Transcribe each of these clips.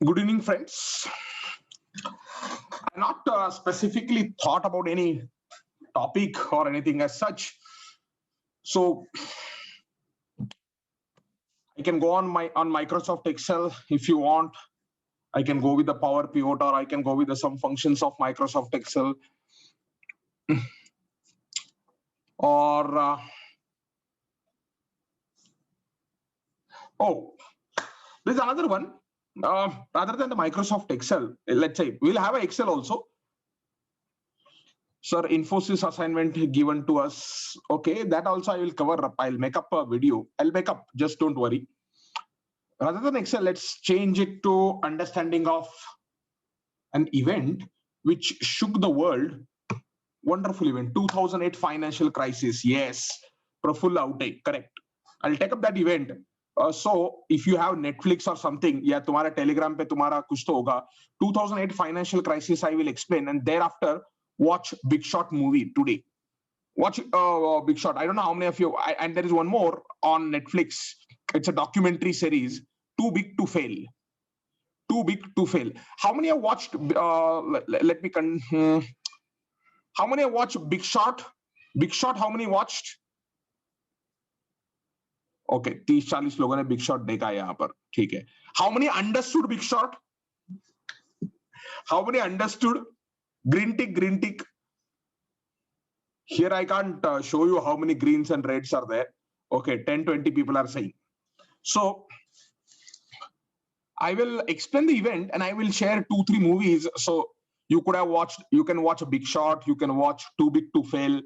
Good evening, friends. I not specifically thought about any topic or anything as such. So I can go on Microsoft Excel if you want. I can go with the Power Pivot, or I can go with some functions of Microsoft Excel. Or oh, there's another one. Rather than the Microsoft Excel, let's say we'll have an Excel also. Sir, Infosys assignment given to us. Okay, that also I will cover up. I'll make up a video. I'll make up, just don't worry. Rather than Excel, let's change it to understanding of an event which shook the world. Wonderful event, 2008 financial crisis. Yes, Praful outage, correct. I'll take up that event. So if you have Netflix or something, yeah, तुम्हारा Telegram पे तुम्हारा कुछ तो होगा. 2008 financial crisis I will explain, and thereafter watch Big Shot movie today. Watch Big Shot. I don't know how many of you. And there is one more on Netflix. It's a documentary series, Too Big to Fail. Too Big to Fail. How many have watched? Let me. How many have watched Big Shot? Big Shot. How many watched? Okay, 30-40 लोगों ने Big Shot देखा है यहाँ पर. ठीक है. How many understood Big Shot? How many understood? Green tick, green tick. Here I can't show you how many greens and reds are there. Okay, 10-20 people are saying. So I will explain the event and I will share 2-3 movies. So you could have watched, you can watch a Big Shot, you can watch Too Big to Fail,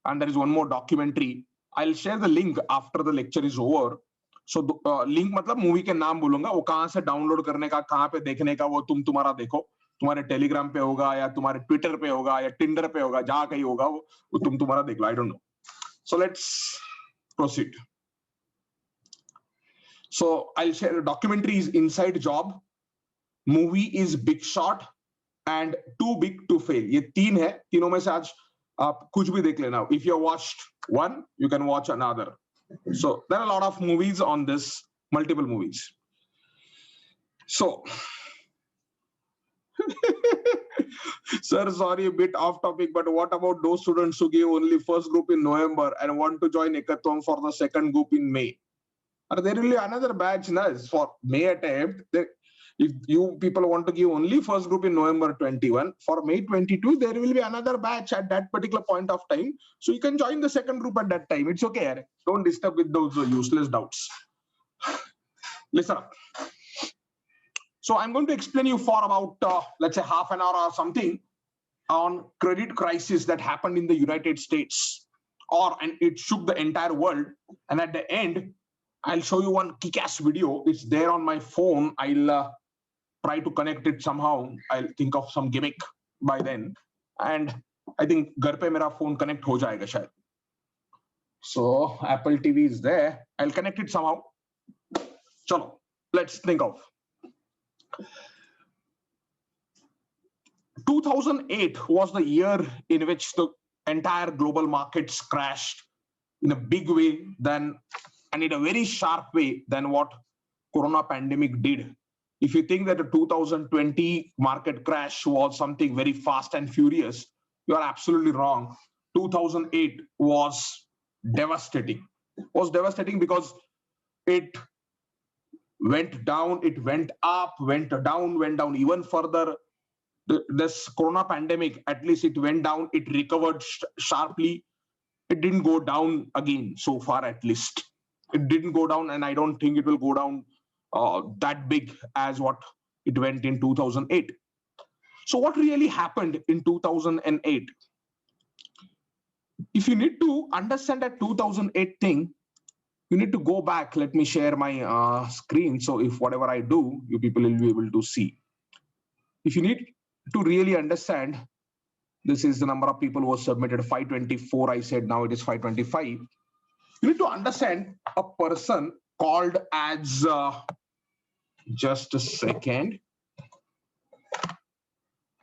and there is one more documentary. I'll share the link after the lecture is over. So link मतलब movie के नाम बोलूंगा, वो कहाँ से download करने का, कहाँ पे देखने का, वो तुम्हारा देखो. तुम्हारे टेलीग्राम पे होगा या तुम्हारे ट्विटर पे होगा या टिंडर पे होगा, जहां कहीं होगा वो तुम्हारा देख लो. I don't know. So let's proceed. So I'll share a documentary is Inside Job, movie is Big Shot, and Too Big to Fail. ये तीन है, तीनों में से आज आप कुछ भी देख लेना. If you watched one, you can watch another. So there are a lot of movies on this, multiple movies. So sir, sorry, a bit off topic, but what about those students who gave only first group in November and want to join Ekatvam for the second group in May? Are there really another batch for May attempt? If you people want to give only first group in November 21, for May 22, there will be another batch at that particular point of time. So you can join the second group at that time. It's okay. Don't disturb with those useless doubts. Listen up. So I'm going to explain you for about, let's say half an hour or something on credit crisis that happened in the United States, and it shook the entire world. And at the end, I'll show you one kick-ass video. It's there on my phone. I'll try to connect it somehow. I'll think of some gimmick by then. And I think घर पे मेरा phone connect हो जाएगा शायद. So Apple TV is there. I'll connect it somehow. Chalo, let's think of. 2008 was the year in which the entire global markets crashed in a big way, and in a very sharp way than what Corona pandemic did. If you think that the 2020 market crash was something very fast and furious, you are absolutely wrong. 2008 was devastating. Was devastating because it went down, it went up, went down even further. This Corona pandemic, at least it went down, it recovered sharply. It didn't go down again so far, at least. It didn't go down, and I don't think it will go down that big as what it went in 2008. So what really happened in 2008? If you need to understand that 2008 thing, you need to go back. Let me share my screen. So if whatever I do, you people will be able to see. If you need to really understand, this is the number of people who submitted 524. I said now it is 525. You need to understand a person called as, just a second,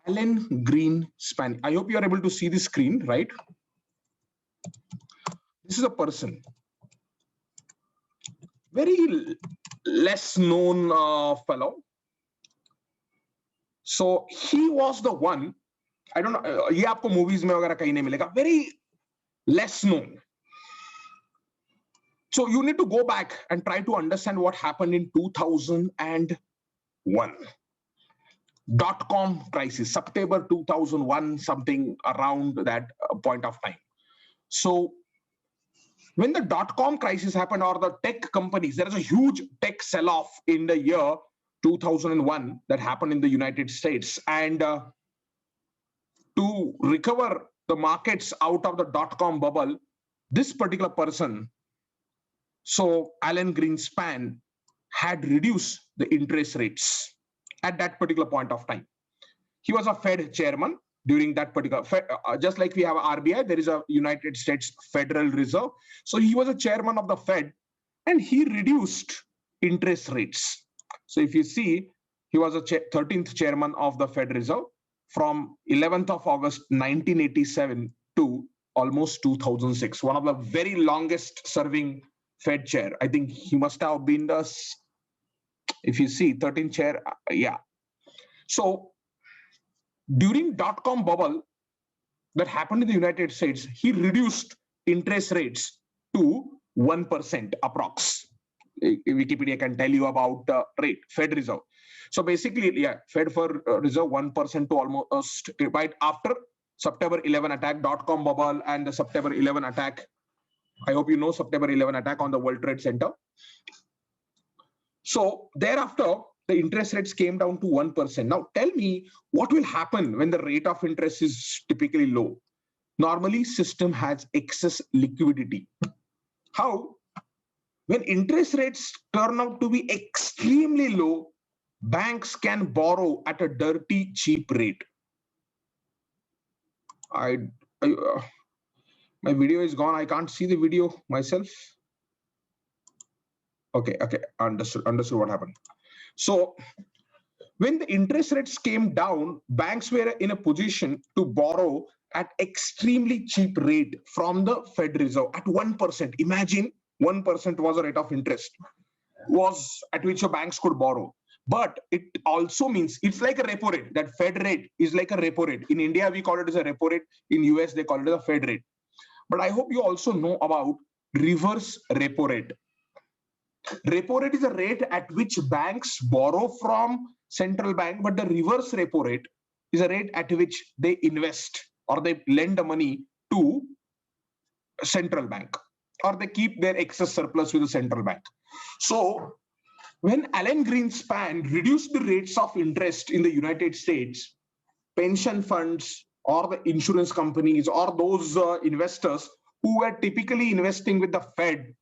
Alan Greenspan. I hope you are able to see the screen, right? This is a person, very less known fellow. So he was the one, I don't know, ये आपको movies में वगैरह कहीं नहीं मिलेगा, very less known. So you need to go back and try to understand what happened in 2001. .com crisis, September 2001, something around that point of time. So when the .com crisis happened, or the tech companies, there is a huge tech sell-off in the year 2001 that happened in the United States. And to recover the markets out of the .com bubble, this particular person, so Alan Greenspan, had reduced the interest rates at that particular point of time. He was a Fed chairman during that particular, just like we have RBI, there is a United States Federal Reserve. So he was a chairman of the Fed, and he reduced interest rates. So if you see, he was a 13th chairman of the Fed Reserve from 11th of August 1987 to almost 2006, one of the very longest serving Fed chair. I think he must have been the, if you see, 13th chair, yeah. So during .com bubble that happened in the United States, he reduced interest rates to 1% approx. Wikipedia can tell you about the rate, Fed Reserve. So basically, yeah, Fed for Reserve 1% to almost, right after September 11 attack, .com bubble, and the September 11 attack. I hope you know September 11 attack on the World Trade Center. So thereafter, the interest rates came down to 1%. Now tell me what will happen when the rate of interest is typically low. Normally, system has excess liquidity. How? When interest rates turn out to be extremely low, banks can borrow at a dirty, cheap rate. My video is gone. I can't see the video myself. Okay, understood what happened. So when the interest rates came down, banks were in a position to borrow at extremely cheap rate from the Fed Reserve at 1%. Imagine 1% was a rate of interest was at which your banks could borrow. But it also means it's like a repo rate. That Fed rate is like a repo rate. In India, we call it as a repo rate. In US, they call it a Fed rate. But I hope you also know about reverse repo rate. Repo rate is a rate at which banks borrow from central bank, but the reverse repo rate is a rate at which they invest or they lend the money to central bank, or they keep their excess surplus with the central bank. So when Alan Greenspan reduced the rates of interest in the United States, pension funds or the insurance companies or those investors who were typically investing with the Fed,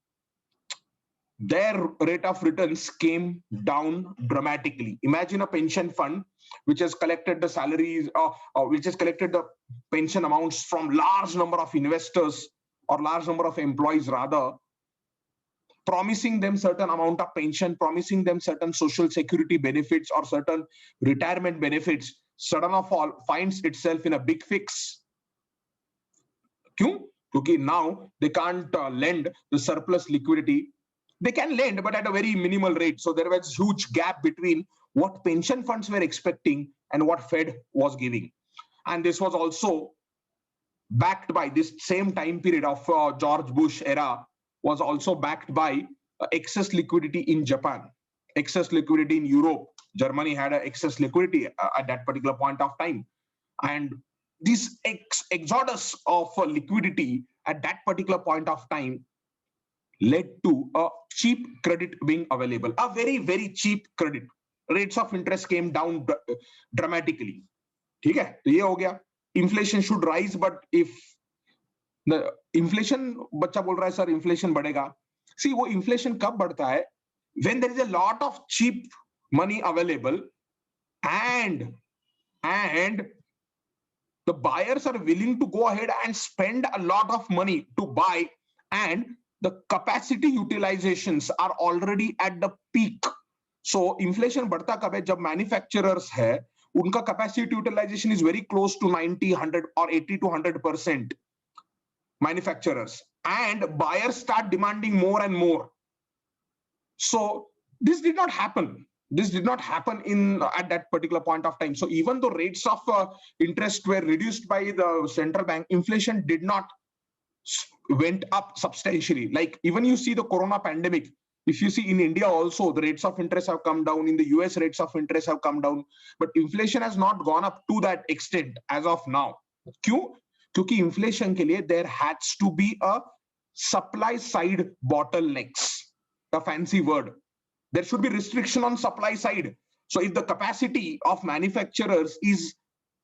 their rate of returns came down dramatically. Imagine a pension fund which has collected the salaries, which has collected the pension amounts from large number of investors or large number of employees rather, promising them certain amount of pension, promising them certain social security benefits or certain retirement benefits, sudden of all finds itself in a big fix. Because now they can't lend the surplus liquidity. They can lend, but at a very minimal rate. So there was huge gap between what pension funds were expecting and what Fed was giving. And this was also backed by this same time period of George Bush era, was also backed by excess liquidity in Japan, excess liquidity in Europe. Germany had excess liquidity at that particular point of time. And this exodus of liquidity at that particular point of time led to a cheap credit being available, a very, very cheap credit. Rates of interest came down dramatically. ठीक है, तो ये हो गया. Inflation should rise, but if the inflation, बच्चा बोल रहा है सर inflation बढ़ेगा. See, वो inflation कब बढ़ता है? When there is a lot of cheap money available and the buyers are willing to go ahead and spend a lot of money to buy, and the capacity utilizations are already at the peak. So inflation बढ़ता कब है? जब manufacturers है, उनका capacity utilization is very close to 90, 100 or 80 to 100%. Manufacturers and buyers start demanding more and more. So this did not happen This did not happen in at that particular point of time. So even though rates of interest were reduced by the central bank, inflation did not went up substantially. Like even you see the corona pandemic, if you see in India also, the rates of interest have come down. In the US, rates of interest have come down, but inflation has not gone up to that extent as of now. क्यों? क्योंकि inflation के लिए there has to be a supply side bottlenecks, a fancy word. There should be restriction on supply side. So if the capacity of manufacturers is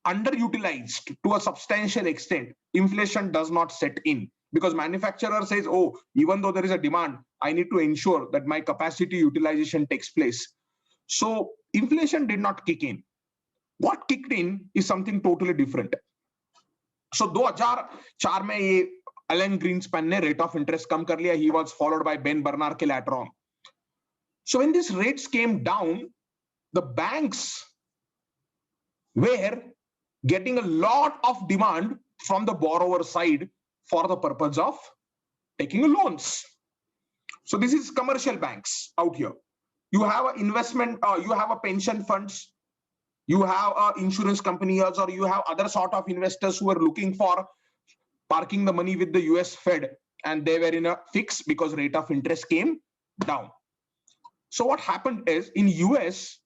underutilized to a substantial extent, inflation does not set in, because manufacturer says, oh, even though there is a demand, I need to ensure that my capacity utilization takes place. So inflation did not kick in. What kicked in is something totally different. So 2004 में ये Alan Greenspan ने rate of interest कम कर लिया. He was followed by Ben Bernanke later on. So when these rates came down, the banks were getting a lot of demand from the borrower side for the purpose of taking loans. So this is commercial banks out here. You have an investment, you have a pension funds, you have insurance companies, or you have other sort of investors who are looking for parking the money with the US Fed, and they were in a fix because rate of interest came down. So what happened is in US,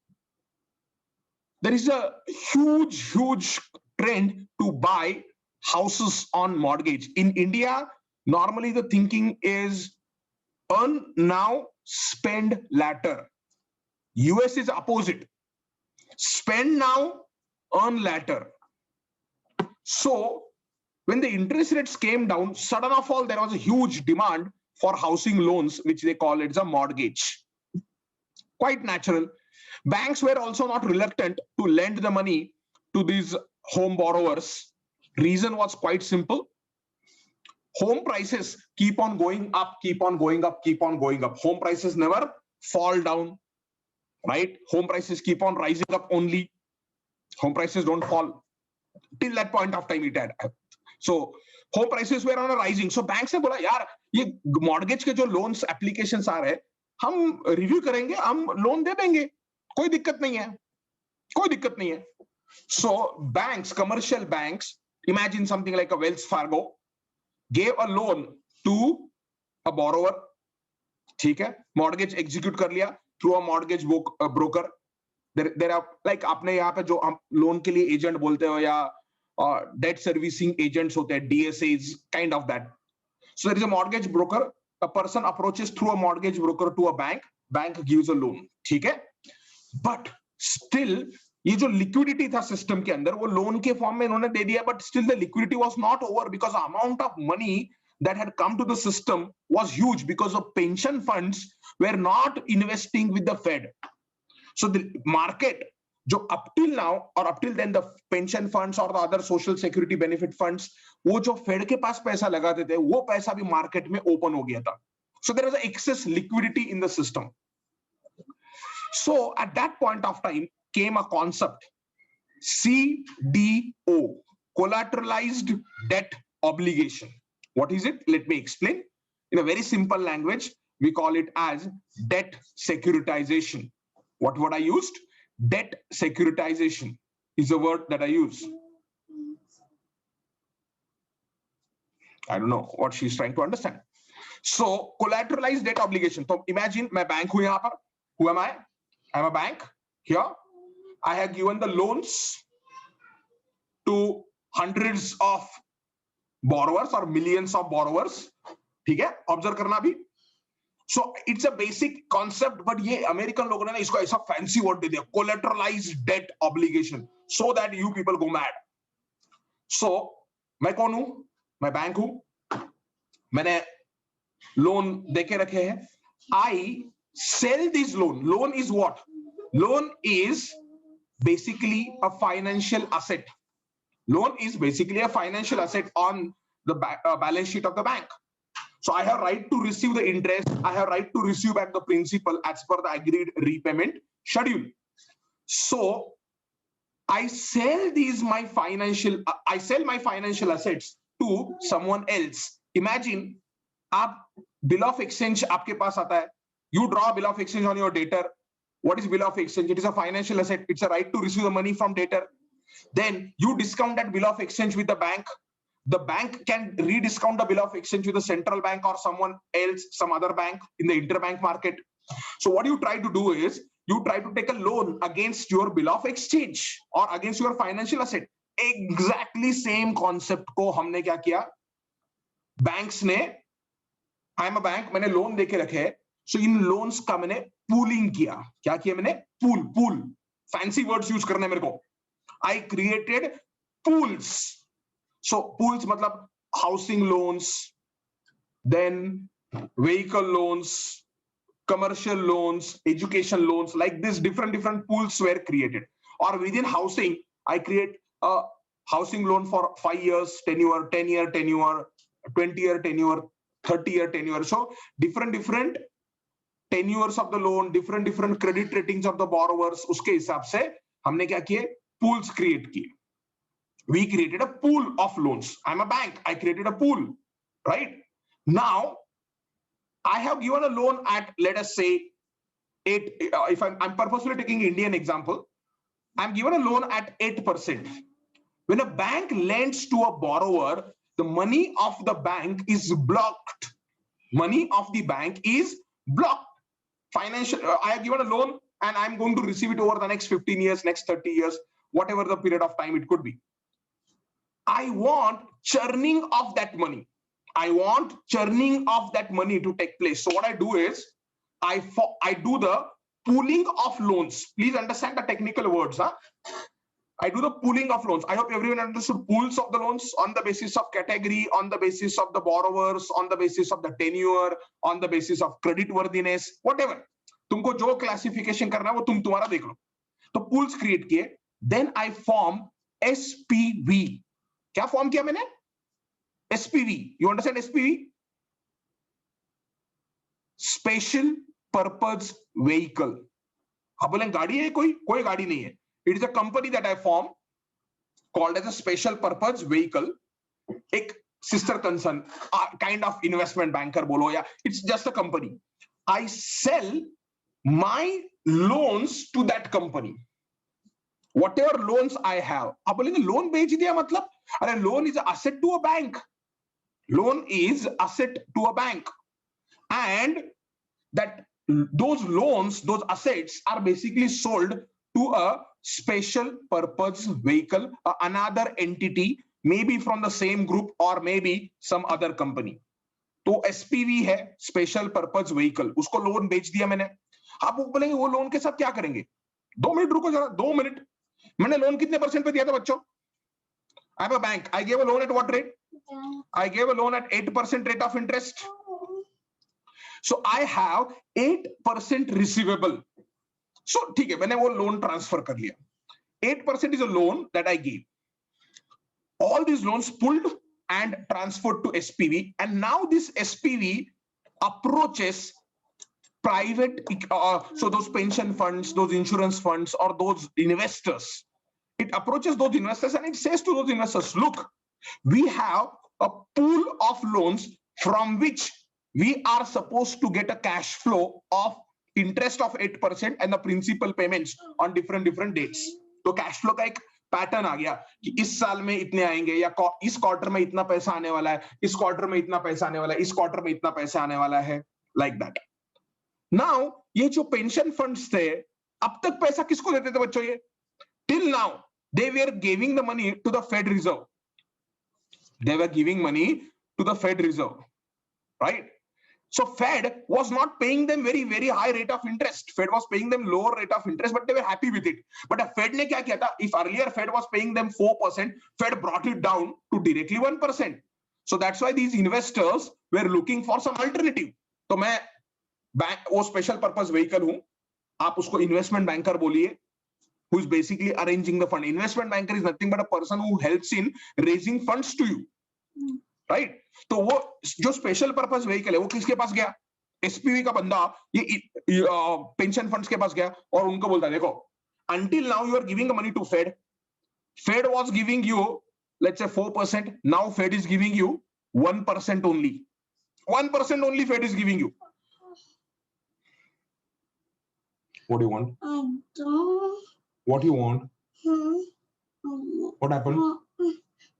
there is a huge trend to buy houses on mortgage. In India, normally the thinking is earn now, spend later. US is opposite. Spend now, earn later. So when the interest rates came down, sudden of all, there was a huge demand for housing loans, which they call it as a mortgage. Quite natural. Banks were also not reluctant to lend the money to these home borrowers. Reason was quite simple. Home prices keep on going up, keep on going up, keep on going up. Home prices never fall down, right? Home prices keep on rising up only. Home prices don't fall. Till that point of time it had. So home prices were on a rising. So banks ने बोला यार ये mortgage के जो loans applications आ रहे हैं, हम review करेंगे, हम loan दे देंगे, कोई दिक्कत नहीं है, कोई दिक्कत नहीं है. So banks, commercial banks, imagine something like a Wells Fargo, gave a loan to a borrower. ठीक है, mortgage execute कर लिया through a mortgage broker. There are like आपने यहाँ पे जो हम loan के लिए agent बोलते हो या debt servicing agents होते हैं, DSAs, kind of that. So there is a mortgage broker. A person approaches through a mortgage broker to a bank. Bank gives a loan. ठीक है? But still ये जो liquidity था system के अंदर वो loan के form में इन्होंने दे दिया, but still the liquidity was not over because the amount of money that had come to the system was huge because of pension funds were not investing with the Fed. So the market, जो up till now or up till then the pension funds or the other social security benefit funds, वो जो Fed के पास पैसा लगाते थे, वो पैसा भी market में open हो गया था. So there was an excess liquidity in the system. So at that point of time came a concept, CDO, collateralized debt obligation. What is it? Let me explain. In a very simple language, we call it as debt securitization. What word I used? Debt securitization is the word that I use. I don't know what she's trying to understand. So collateralized debt obligation. So imagine मैं bank हूँ यहाँ पर. Who am I? I'm a bank. Here I have given the loans to hundreds of borrowers or millions of borrowers. ठीक है? Observe करना भी. So it's a basic concept, but ये American लोगों ने इसको ऐसा fancy word दे दिया, collateralized debt obligation, so that you people go mad. So मैं कौन हूँ? मैं बैंक हूँ. मैंने loan देके रखे हैं. I sell this loan. Loan is what? Loan is basically a financial asset. Loan is basically a financial asset on the balance sheet of the bank. So I have right to receive the interest. I have right to receive back the principal as per the agreed repayment schedule. So I sell my financial assets to someone else. Imagine, आप bill of exchange आपके पास आता है. You draw a bill of exchange on your debtor. What is bill of exchange? It is a financial asset. It's a right to receive the money from debtor. Then you discount that bill of exchange with the bank. The bank can rediscount the bill of exchange with the central bank or someone else, some other bank in the interbank market. So what you try to do is you try to take a loan against your bill of exchange or against your financial asset. Exactly same concept को हमने क्या किया? Banks ने, I am a bank, मैंने loan देके रखे हैं. So इन loans का मैंने pooling किया. क्या किया मैंने? Pool. Fancy words use करने मेरे को. I created pools. So pools matlab housing loans, then vehicle loans, commercial loans, education loans, like this different pools were created. Or within housing, I create a housing loan for 5 years tenure, 10-year tenure, 20-year tenure, 30-year tenure. So different tenures of the loan, different credit ratings of the borrowers. उसके हिसाब से हमने क्या किए? Pools create किए. We created a pool of loans. I'm a bank. I created a pool, right? Now, I have given a loan at, let us say, 8. If I'm purposely taking Indian example, I'm given a loan at 8%. When a bank lends to a borrower, the money of the bank is blocked. Money of the bank is blocked. Financial. I have given a loan, and I'm going to receive it over the next 15 years, next 30 years, whatever the period of time it could be. I want churning of that money. I want churning of that money to take place. So what I do is I do the pooling of loans. Please understand the technical words. I do the pooling of loans. I hope everyone understood pools of the loans on the basis of category, on the basis of the borrowers, on the basis of the tenure, on the basis of credit worthiness, whatever. तुमको जो classification करना है वो तुम्हारा देख लो. तो pools create किए. Then I form SPV. क्या फॉर्म किया मैंने? SPV. You understand SPV? Special Purpose Vehicle. आप बोलें गाड़ी है कोई गाड़ी नहीं है. It is a company that I form called as a Special Purpose Vehicle. एक sister concern, kind of investment banker बोलो या it's just a company. I sell my loans to that company. Whatever loans I have. आप बोलेंगे loan बेच दिया मतलब? अरे loan is an asset to a bank. Loan is asset to a bank, and that those loans, those assets are basically sold to a special purpose vehicle, another entity, maybe from the same group or maybe some other company. तो SPV है, special purpose vehicle. उसको loan बेच दिया मैंने. आप बोलेंगे वो loan के साथ क्या करेंगे? 2 मिनट रुको जरा, 2 मिनट. मैंने लोन कितने % पे दिया था बच्चों? I'm a bank. I gave a loan at what rate? I gave a loan at 8% rate of interest. So I have 8% receivable. So ठीक है, मैंने वो loan transfer कर लिया. 8% is a loan that I gave. All these loans pulled and transferred to SPV, and now this SPV approaches private, so those pension funds, those insurance funds, or those investors. It approaches those investors and it says to those investors, look, we have a pool of loans from which we are supposed to get a cash flow of interest of 8% and the principal payments on different dates. तो cash flow का एक pattern आ गया कि इस साल में इतने आएंगे, या इस क्वार्टर में इतना पैसा आने वाला है, इस क्वार्टर में इतना पैसा आने वाला है, इस क्वार्टर में इतना पैसा आने वाला है, like that. Now ये जो pension funds थे, अब तक पैसा किसको देते थे बच्चों? ये till now they were giving the money to the Fed Reserve. They were giving money to the Fed Reserve, right? So Fed was not paying them very high rate of interest. Fed was paying them lower rate of interest, but they were happy with it. But the Fed ने क्या किया था? If earlier Fed was paying them 4%, Fed brought it down to directly 1%. So that's why these investors were looking for some alternative. तो मैं bank वो special purpose vehicle हूँ. आप उसको investment banker बोलिए, who is basically arranging the fund. Investment banker is nothing but a person who helps in raising funds to you, right? तो वो जो स्पेशल पर्पस व्हीकल है वो किसके पास गया? एसपीवी का बंदा ये पेंशन फंड्स के पास गया और उनको बोलता है, देखो, until now you are giving the money to Fed. Fed was giving you, let's say 4%. Now Fed is giving you 1% only. 1% only Fed is giving you. What do you want? I don't. What do you want? What happened?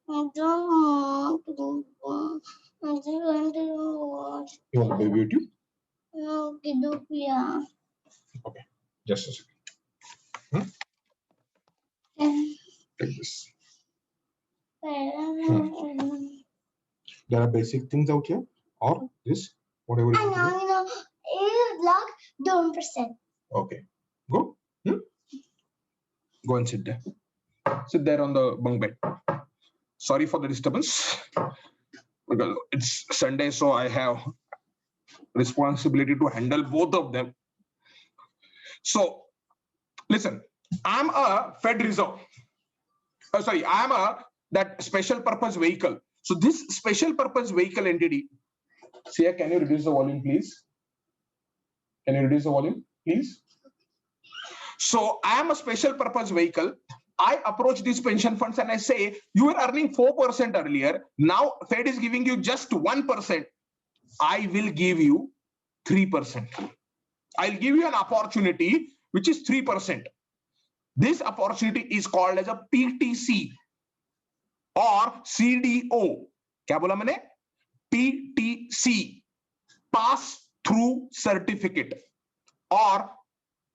I don't want to go. I just want to watch. You want to play YouTube? No, Kidopia. Okay, just a second. Take this. There are basic things out here, or this, whatever. I know. It lock 1%. Okay, go. Go and sit there. Sit there on the bunk bed. Sorry for the disturbance, because it's Sunday, so I have responsibility to handle both of them. So, listen, I'm a Fed Reserve. I'm that special purpose vehicle. So this special purpose vehicle entity. Sia, can you reduce the volume, please? Can you reduce the volume, please? So I am a special purpose vehicle. I approach these pension funds and I say, you were earning 4% earlier. Now Fed is giving you just 1%. I will give you 3%. I'll give you an opportunity which is 3%. This opportunity is called as a PTC or CDO. क्या बोला मैंने? PTC, pass through certificate, or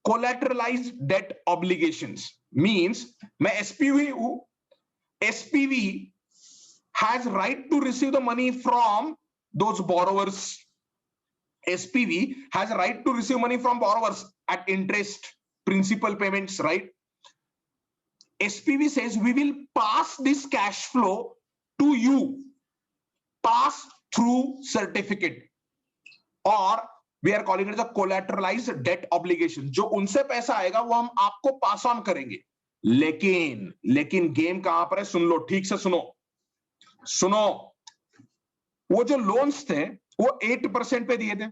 collateralized debt obligations. Means मैं SPV हूं. SPV has right to receive the money from those borrowers. SPV has a right to receive money from borrowers at interest, principal payments, right? SPV says we will pass this cash flow to you, pass through certificate, or we are calling it the collateralized debt obligation. जो उनसे पैसा आएगा वो हम आपको pass on करेंगे. लेकिन game कहां पर है? सुन लो, ठीक से सुनो. वो जो लोन्स थे वो 8% पे दिए थे.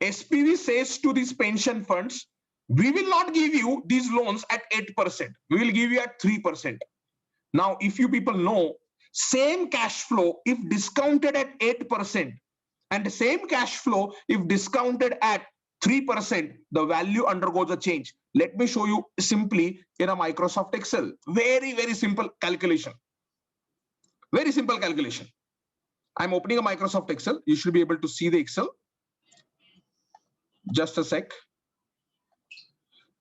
SPV says to these pension funds, we will not give you these loans at 8%. We will give you at 3%. Now, if you people know, same cash flow, if discounted at 8%, and the same cash flow, if discounted at 3%, the value undergoes a change. Let me show you simply in a Microsoft Excel. Very, very simple calculation. Very simple calculation. I'm opening a Microsoft Excel. You should be able to see the Excel. Just a sec.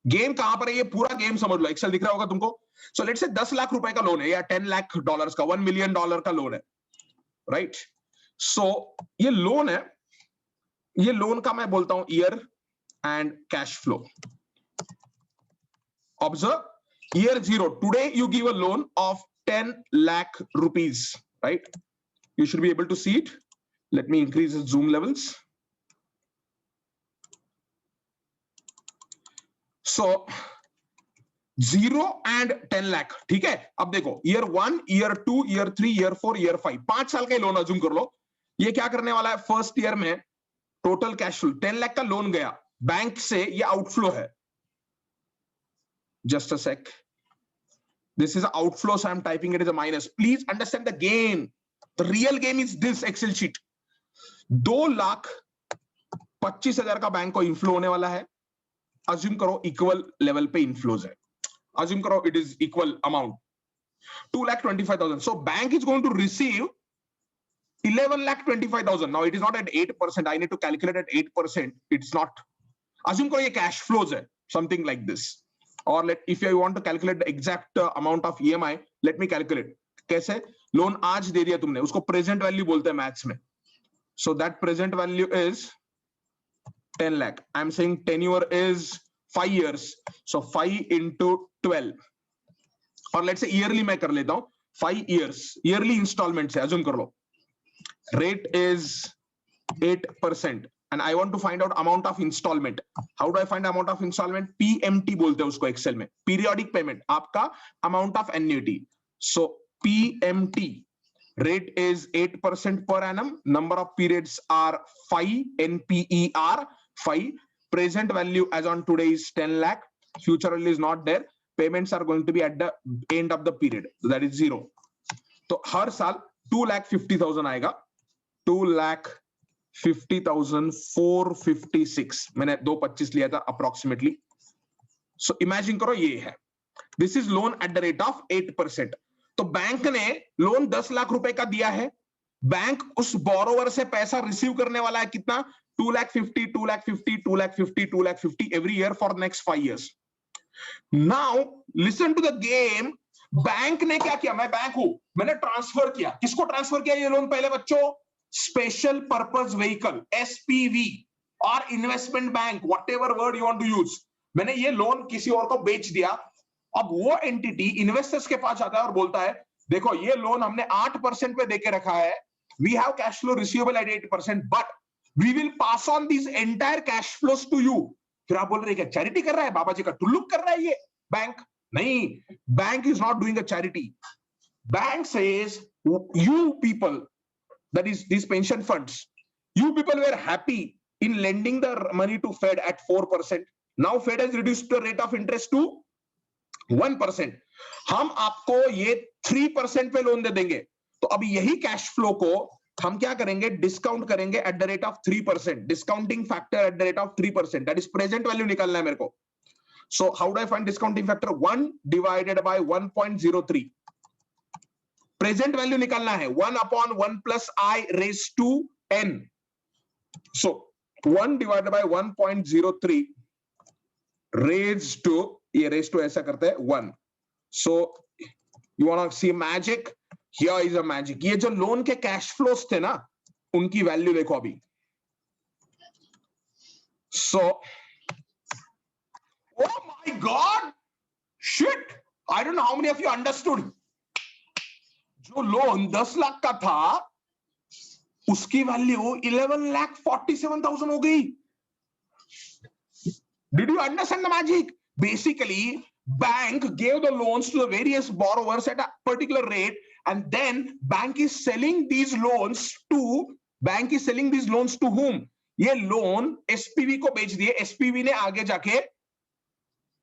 Game कहां पर है? ये पूरा game समझ लो. Excel दिख रहा होगा तुमको. सो लेट्स से 10 लाख रुपए का लोन है या 10 लाख डॉलर्स का, $1 मिलियन का लोन है, राइट? सो ये लोन है. ये लोन का मैं बोलता हूं year and cash flow. Observe, year 0. Today you give a loan of 10 lakh rupees, right? You should be able to see it. Let me increase the zoom levels. So 0 and 10 lakh, ठीक है? अब देखो, year 1, year 2, year 3, year 4, year 5, 5 साल का loan assume कर लो. ये क्या करने वाला है? फर्स्ट ईयर में टोटल कैश फ्लो 10 लाख का लोन गया बैंक से, ये आउटफ्लो है. Just a sec. This is outflow, so I'm typing it as a minus. Please understand the game. The real game is this Excel sheet. 2,25,000 का bank को inflow होने वाला है. अज्यूम करो इक्वल लेवल पे इनफ्लोज है. Assume करो it is equal amount 2,25,000. So bank is going to receive 11,25,000. Now it is not at 8%. I need to calculate at 8%. It's not. Assume करो ये cash flows है, something like this. Or if you want to calculate the exact amount of EMI, let me calculate. कैसे? Loan आज दे दिया तुमने, उसको present value बोलते हैं मैथ्स में. So that present value is 10 lakh. I'm saying tenure is 5 years. So 5 into 12. और let's say yearly मैं कर लेता हूं. 5 years. Yearly installment से assume कर लो. Rate is 8%. And I want to find out amount of installment. How do I find amount of installment? PMT बोलते हैं उसको एक्सेल में. Periodic payment. आपका amount of annuity. So PMT. Rate is 8% per annum. Number of periods are 5. NPER 5. Present value as on today is 10 lakh. Future value is not there. Payments are going to be at the end of the period. So that is 0. तो हर साल 2,50,000 आएगा. 2,50,000 50,456 मैंने 225 लिया था approximately. So imagine करो ये है, this is loan at the rate of 8%. तो बैंक ने लोन 10 लाख रुपए का दिया है. बैंक उस बोरोवर से पैसा रिसीव करने वाला है कितना? 2,50,000, 2,50,000, 2,50,000, 2,50,000 every year for next 5 years. Now listen to the game. Bank ने क्या किया? मैं बैंक हूं, मैंने ट्रांसफर किया. किसको ट्रांसफर किया ये लोन? पहले बच्चों, स्पेशल पर्पस व्हीकल एसपीवी और investment bank, whatever word you want to use. मैंने ये लोन किसी और को बेच दिया. अब वो एंटिटी इन्वेस्टर्स के पास जाता है और बोलता है देखो ये लोन हमने 8% पे देके रखा है, we have cash flow receivable at 8%, but we will pass on this entire cash flows to you. फिर आप बोल रहे क्या चैरिटी कर रहा है, बाबा जी का टुल्लुक कर रहा है ये बैंक? नहीं, bank is not doing a charity. Bank says you people, that is these pension funds, you people were happy in lending the money to Fed at 4%. Now Fed has reduced the rate of interest to 1%. हम आपको ये 3% पे loan दे देंगे. तो अभी यही cash flow को हम क्या करेंगे? डिस्काउंट करेंगे at the rate of 3%. Discounting factor at the rate of 3%. That is present value निकालना है मेरे को. So how do I find discounting factor? 1 divided by 1.03. Present value निकालना है 1/1 plus I raised to n. So 1 divided by 1.03 raised to, ये raised to ऐसा करते हैं 1. So you want to see magic? Here is a magic. ये जो loan के cash flows थे ना, उनकी वैल्यू देखो अभी. So oh my god, shit, I don't know how many of you understood. जो लोन 10 लाख का था उसकी वैल्यू 11,47,000 हो गई. Did you understand the magic? Basically, bank gave the loans to the various borrowers at a particular rate, and then bank is selling these loans to whom? ये loan SPV को बेच दिए, SPV ने आगे जाके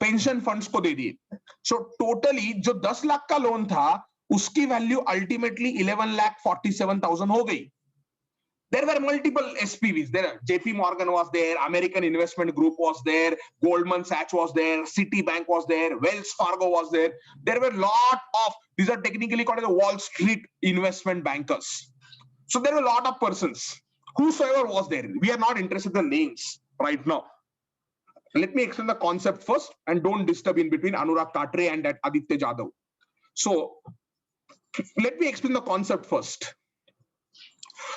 pension funds को दे दिए. So totally जो 10 लाख का लोन था उसकी वैल्यू अल्टीमेटली 11,47,000 हो गई. There were multiple SPVs. There, JP Morgan was there, American Investment Group was there, Goldman Sachs was there, Citibank was there, Wells Fargo was there. There were lot of, these are technically called as Wall Street investment bankers. So there were a lot of persons. Whosoever was there, we are not interested in the names right now. Let me explain the concept first, and don't disturb in between Anurag Katre and that Aditya Jadhav. So let me explain the concept first.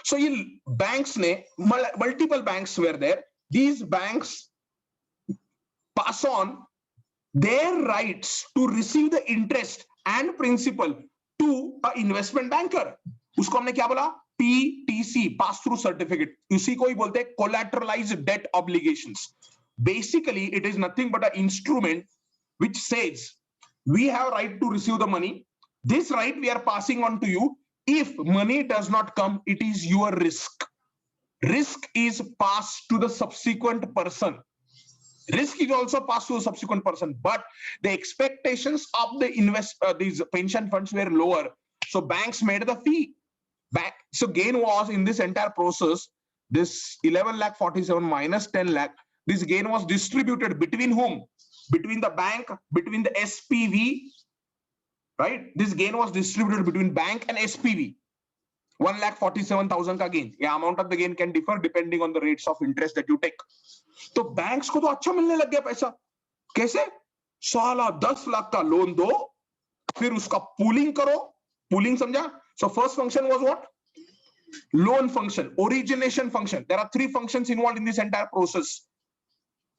So in banks ne, multiple banks were there. These banks pass on their rights to receive the interest and principal to a investment banker. उसको हमने क्या बोला? PTC, pass through certificate. उसी को ही बोलते हैं collateralized debt obligations. Basically it is nothing but an instrument which says we have right to receive the money. This right we are passing on to you. If money does not come, it is your risk. Risk is passed to the subsequent person. Risk is also passed to the subsequent person, but the expectations of the these pension funds were lower. So banks made the fee. So gain was in this entire process, this 11,47,000 minus 10 lakh, this gain was distributed between whom? Between the bank, between the SPV, right? This gain was distributed between bank and SPV. 1,47,000 का gain. Yeah, amount of the gain can differ depending on the rates of interest that you take. तो banks को तो अच्छा मिलने लग गया पैसा. कैसे? साला 10 लाख का लोन दो, फिर उसका pooling करो. Pooling समझा? So first function was what? Loan function, origination function. There are 3 functions involved in this entire process.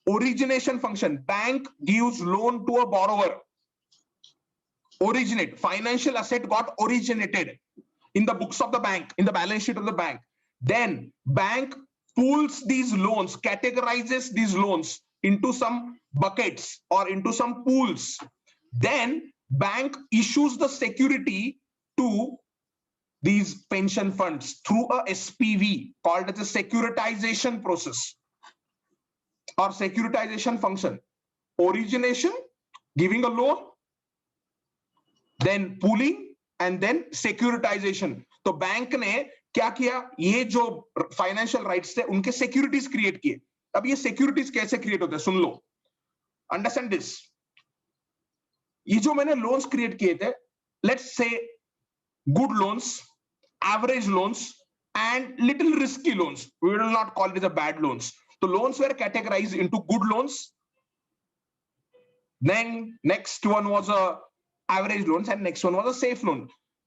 Origination function, bank gives loan to a borrower. Originate, financial asset got originated in the books of the bank, in the balance sheet of the bank. Then bank pools these loans, categorizes these loans into some buckets or into some pools. Then bank issues the security to these pension funds through a SPV called as a securitization process or securitization function. Origination, giving a loan, then pooling, and then securitization. तो bank ने क्या किया, ये जो financial rights थे उनके securities create किए। अब ये सिक्योरिटीज कैसे क्रिएट होते हैं सुन लो, अंडरस्टैंड दिस। ये जो मैंने लोन्स क्रिएट किए थे, let's say good loans, average loans and little risky loans, we will not call it a bad loans. So loans were categorized into good loans, then next one was a average loans and next one was a safe loan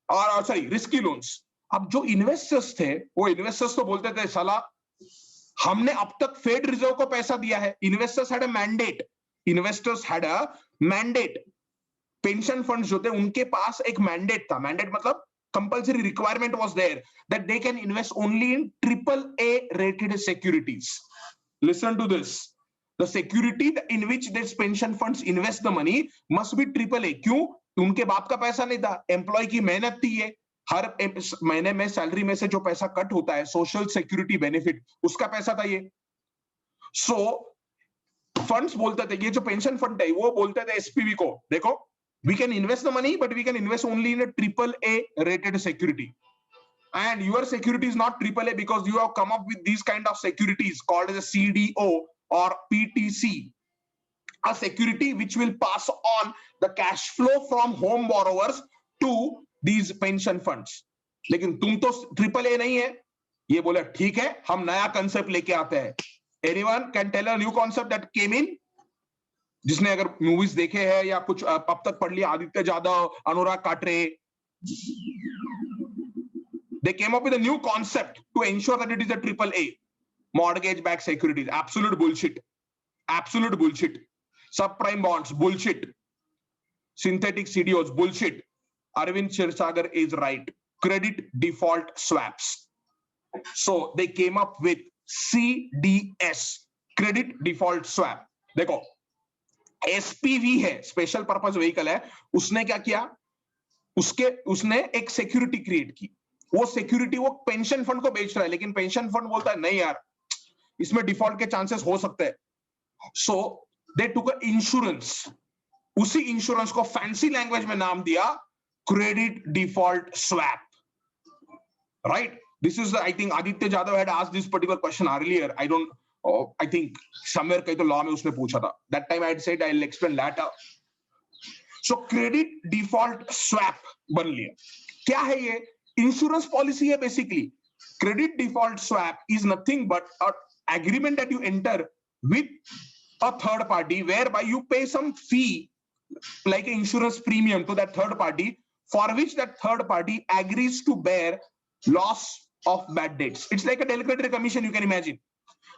or sorry risky loans. अब जो investors थे वो investors तो बोलते थे साला हमने अब तक फेड रिजर्व को पैसा दिया है। Investors had a mandate, investors had a mandate. Pension funds जो थे उनके पास एक मैंडेट था, मैंडेट मतलब compulsory requirement was there that they can invest only in AAA rated securities. Listen to this, the security in which these pension funds invest the money must be AAA. क्यों? उनके बाप का पैसा नहीं था, employ की मेहनत थी। ये हर महीने में सैलरी में से जो पैसा कट होता है सोशल सिक्योरिटी बेनिफिट, उसका पैसा था ये। सो फंड्स बोलते थे, ये जो पेंशन फंड है वो बोलते थे एसपीवी को, देखो we can invest the money but we can invest only in a AAA rated security, and your security is not AAA because you have come up with these kind of securities called as a CDO or PTC, a security which will pass on the cash flow from home borrowers to these pension funds. लेकिन तुम तो AAA नहीं है। ये बोले ठीक है हम नया कंसेप्ट लेके आते हैं। Anyone can tell a new concept that came in? जिसने अगर मूवीज देखे हैं या कुछ अब तक पढ़ लिया, आदित्य जाधव, अनुराग काटरे, they came up with a new concept to ensure that it is a AAA, mortgage backed securities. Absolute bullshit, absolute bullshit. Subprime bonds, bullshit. Synthetic CDOs, bullshit. Arvind Kshirosagar is right. Credit default swaps. So they came up with CDS, credit default swap. देखो SPV है, special purpose vehicle है, उसने क्या किया, उसने एक security create की। वो सिक्योरिटी वो पेंशन फंड को बेच रहा है, लेकिन पेंशन फंड बोलता है नहीं यार इसमें डिफॉल्ट के चांसेस हो सकते हैं। सो दे टुक अ इंश्योरेंस, उसी इंश्योरेंस को फैंसी लैंग्वेज में नाम दिया credit default swap, right? This is I think Aditya Jadhav had asked this particular question earlier, I don't I think somewhere कहीं तो लॉ में उसने पूछा था। That time I had said I'll explain later. So credit default swap बन लिया। क्या है ये? इंश्योरेंस पॉलिसी है basically. Credit default swap is nothing but an agreement that you enter with a third party whereby you pay some fee like an insurance premium to that third party for which that third party agrees to bear loss of bad debts. It's like a delegatory commission, you can imagine.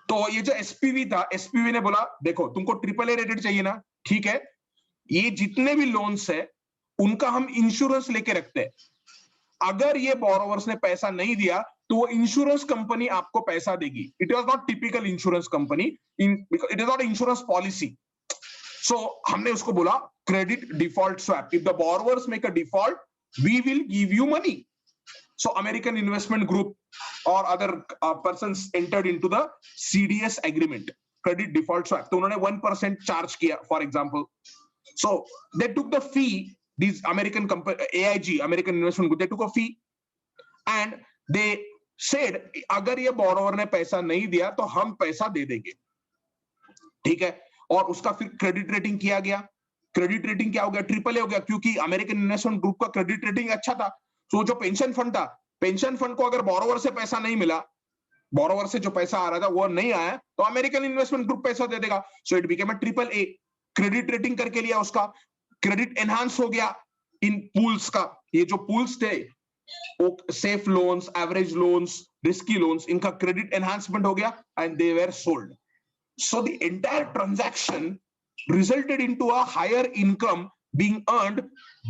तो ये जो SPV था, SPV ने बोला देखो तुमको AAA rated चाहिए ना, ठीक है, ये जितने भी लोन्स है उनका हम इंश्योरेंस लेके रखते हैं। अगर ये बोरोवर्स ने पैसा नहीं दिया तो वो इंश्योरेंस कंपनी आपको पैसा देगी। It was not typical insurance company, it is not insurance policy. So हमने उसको बोला credit default swap, if the borrowers make a default we will give you money. So American Investment Group or other persons entered into the CDS agreement, credit default swap. तो उन्होंने 1% charge किया, for example. So they took the fee. These American company, AIG, American Investment Group, they took a fee, and they said अगर ये borrower ने पैसा नहीं दिया तो हम पैसा दे देंगे, ठीक है? और उसका फिर क्रेडिट रेटिंग किया गया। क्रेडिट रेटिंग क्या हो गया? AAA हो गया, क्योंकि अमेरिकन इन्वेस्टमेंट ग्रुप का क्रेडिट रेटिंग अच्छा था। तो जो पेंशन फंड था, पेंशन फंड को अगर बोरोवर से पैसा नहीं मिला, बोरोवर से जो पैसा आ रहा था वो नहीं आया, तो अमेरिकन इन्वेस्टमेंट ग्रुप पैसा दे देगा। So it became a AAA, credit rating करके लिया, उसका क्रेडिट एनहांस हो गया इन पूल्स का। ये जो पूल्स थे वो safe loans, average loans, risky loans, इनका क्रेडिट एनहांसमेंट हो गया and they were sold. So the entire transaction resulted into a higher income being earned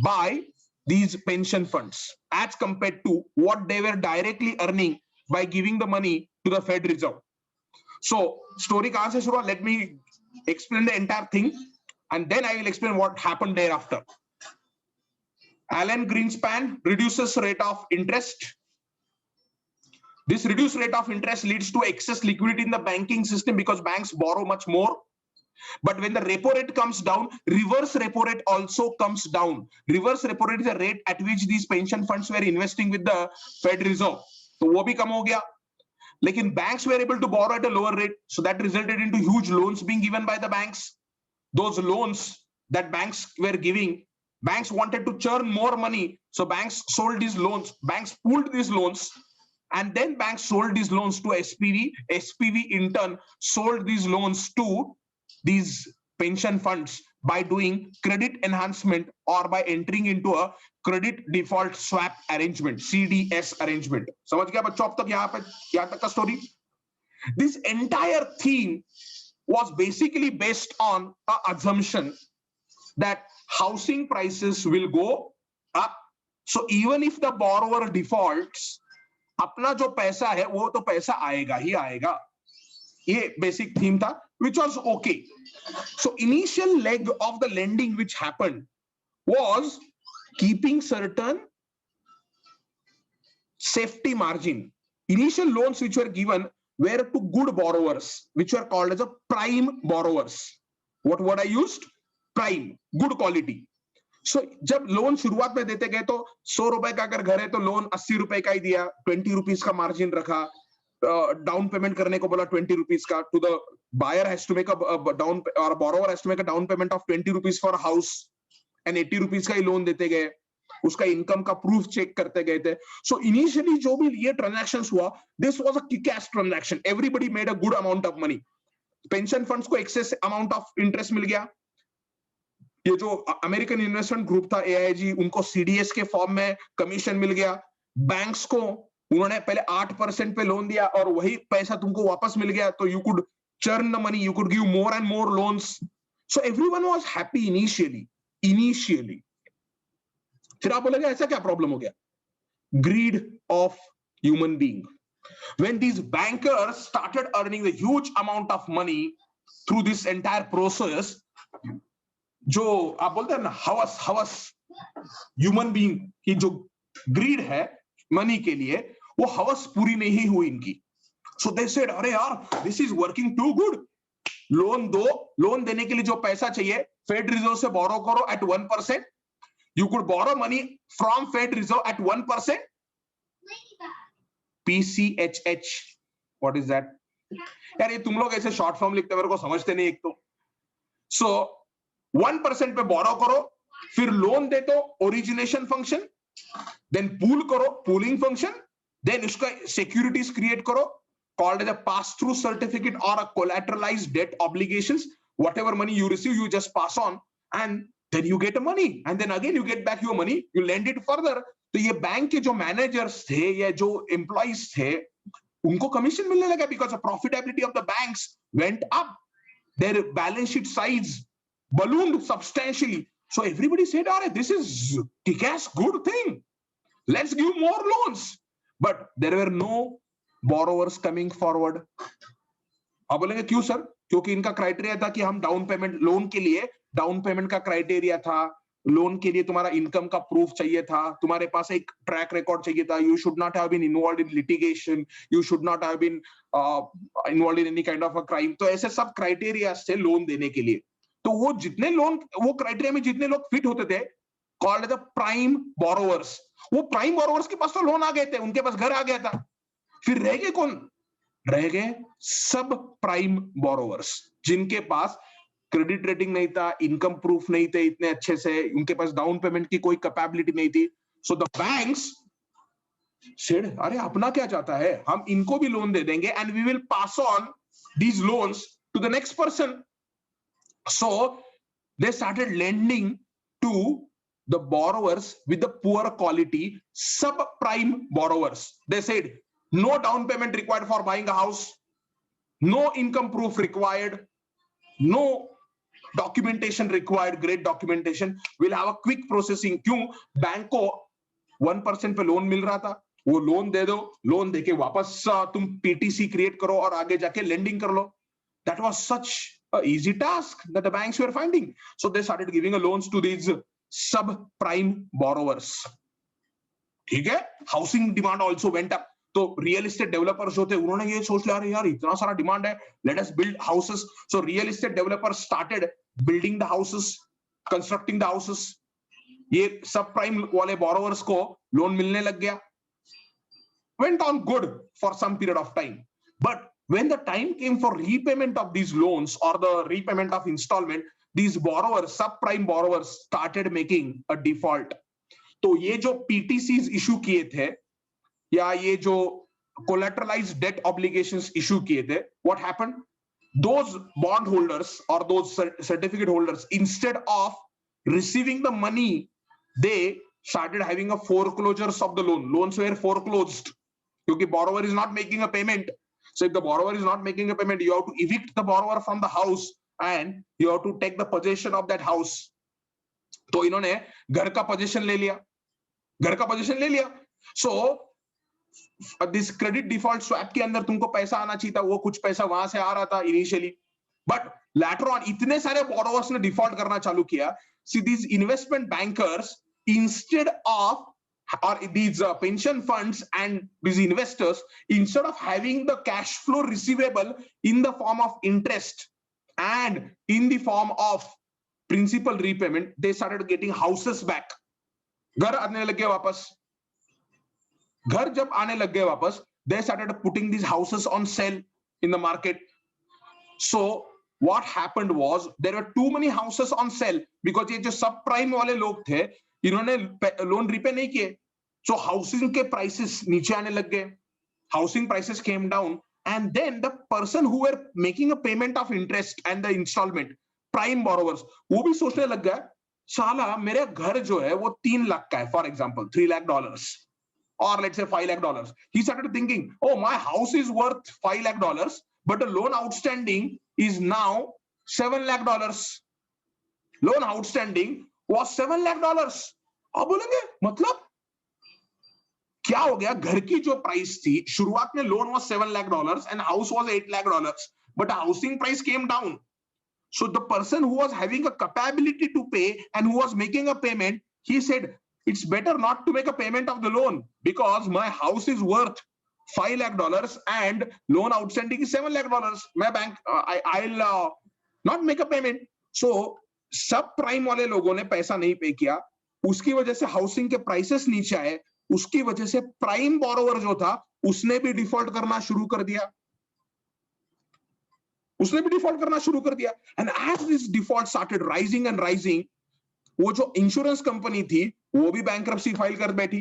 by these pension funds as compared to what they were directly earning by giving the money to the Fed Reserve. So story kahan se shuru? Let me explain the entire thing and then I will explain what happened thereafter. Alan Greenspan reduces rate of interest. This reduced rate of interest leads to excess liquidity in the banking system because banks borrow much more. But when the repo rate comes down, reverse repo rate also comes down. Reverse repo rate is a rate at which these pension funds were investing with the Fed Reserve. तो वो भी कम हो गया. लेकिन banks were able to borrow at a lower rate, so that resulted into huge loans being given by the banks. Those loans that banks were giving, banks wanted to churn more money, so banks sold these loans, banks pooled these loans, and then banks sold these loans to SPV. SPV in turn sold these loans to these pension funds by doing credit enhancement or by entering into a credit default swap arrangement, CDS arrangement. समझ गया बच्चों अब तक यहाँ तक का story? This entire theme was basically based on an assumption that housing prices will go up. So even if the borrower defaults, अपना जो पैसा है वो तो पैसा आएगा ही आएगा. ये basic theme था, which was okay. So initial leg of the lending which happened was keeping certain safety margin. Initial loans which were given were to good borrowers, which were called as a prime borrowers. What word I used? Prime, good quality. So जब loan शुरुआत में देते गए तो 100 रुपए का अगर घर है तो लोन 80 रुपए का ही दिया, 20 रुपीस का मार्जिन रखा, डाउन पेमेंट करने को बोला 20 रुपीस का. To the buyer has to make a down, or borrower has to make a down payment of 20 rupees for a house, and 80 rupees का ही लोन देते गए. उसका इनकम का प्रूफ चेक करते गए थे. सो इनिशियली जो भी ये ट्रांजैक्शंस हुआ, this was a kick-S transaction. Everybody made a good amount of money. Pension funds को एक्सेस अमाउंट ऑफ इंटरेस्ट मिल गया. ये जो अमेरिकन इन्वेस्टमेंट ग्रुप था AIG, उनको CDS के फॉर्म में कमीशन मिल गया. बैंक्स को उन्होंने पहले 8% पे लोन दिया और वही पैसा तुमको वापस मिल गया, तो you could churn the money, you could give more and more loans. So everyone was happy initially. फिर आप बोलेंगे ऐसा क्या प्रॉब्लम हो गया? Greed of human being. When these bankers started earning the huge amount of money through this entire process, जो आप बोलते हैं ना हवस ह्यूमन बीइंग की जो ग्रीड है मनी के लिए, वो हवस पूरी नहीं हुई इनकी. सो दे सेड अरे यार this is working too good. Loan दो, लोन देने के लिए जो पैसा चाहिए फेड रिजर्व से बोरो करो at 1%. You could borrow money from fed reserve at 1%. PCHH, what is that? यार ये तुम लोग ऐसे शॉर्ट फॉर्म लिखते मेरे को समझते नहीं एक तो. सो 1% पे बोरो करो, फिर लोन दे दो ओरिजिनेशन फंक्शन, देन पूल करो पूलिंग फंक्शन, देन उसका सिक्योरिटीज क्रिएट करो called as a pass-through certificate or a collateralized debt obligations. Whatever money you receive, you just pass on, and then you get money, and then again you get back your money, you lend it further. तो ये bank के जो managers थे या जो employees थे, उनको commission मिलने लगा because the profitability of the banks went up. Their balance sheet size ballooned substantially. So everybody said, "All right, this is kick-ass good thing. Let's give more loans." But there were no borrowers coming forward. आप बोलेंगे क्यों sir? क्योंकि इनका criteria था कि हम down payment, loan के लिए डाउन पेमेंट का क्राइटेरिया था, लोन के लिए तुम्हारा इनकम का प्रूफ चाहिए था, तुम्हारे पास एक ट्रैक रिकॉर्ड चाहिए था, you should not have been involved in litigation, you should not have been involved in any kind of a crime. तो ऐसे सब क्राइटेरिया थे लोन देने के लिए. तो वो जितने लोन, वो क्राइटेरिया में जितने लोग फिट होते थे, कॉल्ड द प्राइम बोरोवर्स. वो प्राइम बोरोवर्स के पास तो लोन आ गए थे, उनके पास घर आ गया था. फिर रह गए कौन? रह गए सब प्राइम बोरोवर्स, जिनके पास क्रेडिट रेटिंग नहीं था, इनकम प्रूफ नहीं थे इतने अच्छे से, उनके पास डाउन पेमेंट की कोई कैपेबिलिटी नहीं थी. सो द बैंक्स सेड अरे अपना क्या चाहता है, हम इनको भी लोन दे देंगे and we will pass on these loans to the next person. So they started lending to the borrowers with the poor quality subprime borrowers. They said no down payment required for buying a house, no income proof required, no documentation required, great documentation, we'll have a quick processing. क्यों? Bank को 1% पे loan मिल रहा था, वो loan दे दो, loan देके वापस तुम PTC क्रिएट करो और आगे जाके लेंडिंग कर लो. That was such a easy task that the banks were finding. So they started giving a loans to these सब प्राइम बोरोवर्स. ठीक है, housing demand also went up. तो रियल एस्टेट डेवलपर्स जो थे उन्होंने ये सोच लिया, अरे यार इतना सारा डिमांड है, let us build houses. So real estate developers started building the houses, constructing the houses. ये सब प्राइम वाले बोरोवर्स को लोन मिलने लग गया. went on good for some period of time. But when the time came for repayment of these loans or the repayment of installment, these borrowers, subprime borrowers, started making a default. तो ये जो PTCs issue किए थे या ये जो collateralized debt obligations issue किए थे, what happened? Those bond holders or those certificate holders, instead of receiving the money, they started having a foreclosures of the loan. Loans were foreclosed because borrower is not making a payment. So if the borrower is not making a payment, you have to evict the borrower from the house and you have to take the possession of that house. तो इन्होंने घर का position ले लिया. So this credit default swap के अंदर तुमको पैसा आना चाहिए था, वो कुछ पैसा वहां से आ रहा था initially, but later on इतने सारे borrowers ने default करना चालू किया. See, these investment bankers, instead of, or these pension funds and these investors, instead of having the cash flow receivable in the form of interest and in the form of principal repayment, they started getting houses back. घर आने लग गए वापस. घर जब आने लग गए वापस, they started putting these houses on sale in the market. So what happened was there were too many houses on sale because ये जो subprime वाले लोग थे, इन्होंने loan repay नहीं किए. So housing के prices नीचे आने लग गए. Housing prices came down, and then the person who were making a payment of interest and the installment, prime borrowers, वो भी सोचने लग गया, साला मेरे घर जो है वो 3 लाख का है, for example, $3 lakh, or let's say $5 lakh. He started thinking, oh, my house is worth $5 lakh, but the loan outstanding is now $7 lakh. Loan outstanding was $7 lakh. अब बोलेंगे मतलब क्या हो गया? घर की जो प्राइस थी शुरुआत में, loan was $7 lakh and house was $8 lakh, but the housing price came down. So the person who was having a capability to pay and who was making a payment, he said, it's better not to make a payment of the loan because my house is worth $5 lakh and loan outstanding is $7 lakh. My bank, I'll not make a payment. So subprime वाले लोगों ने पैसा नहीं पे किया, उसकी वजह से हाउसिंग के प्राइसेस नीचे आए, उसकी वजह से प्राइम बोरोवर जो था उसने भी डिफॉल्ट करना शुरू कर दिया. And as this default started rising and rising, वो जो इंश्योरेंस कंपनी थी वो भी बैंक्रप्सी फाइल कर बैठी.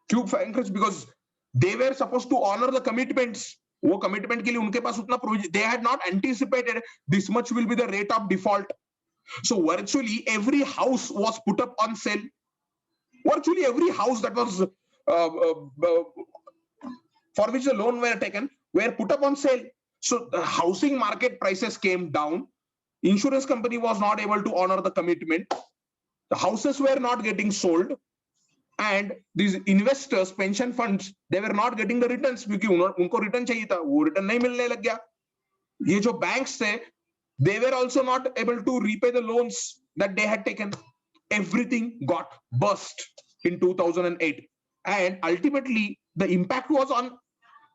क्यों bankruptcy? Because they were supposed to honour the commitments. वो कमिटमेंट के लिए उनके पास उतना provision, they had not anticipated this much will be the rate of default. So virtually every house was put up on sale. Virtually every house that was for which the loan were taken were put up on sale. So the housing market prices came down. Insurance company was not able to honor the commitment. The houses were not getting sold, and these investors, pension funds, they were not getting the returns because उनको return चाहिए था, वो return नहीं मिलने लग गया. ये जो banks थे, they were also not able to repay the loans that they had taken. Everything got burst in 2008, and ultimately the impact was on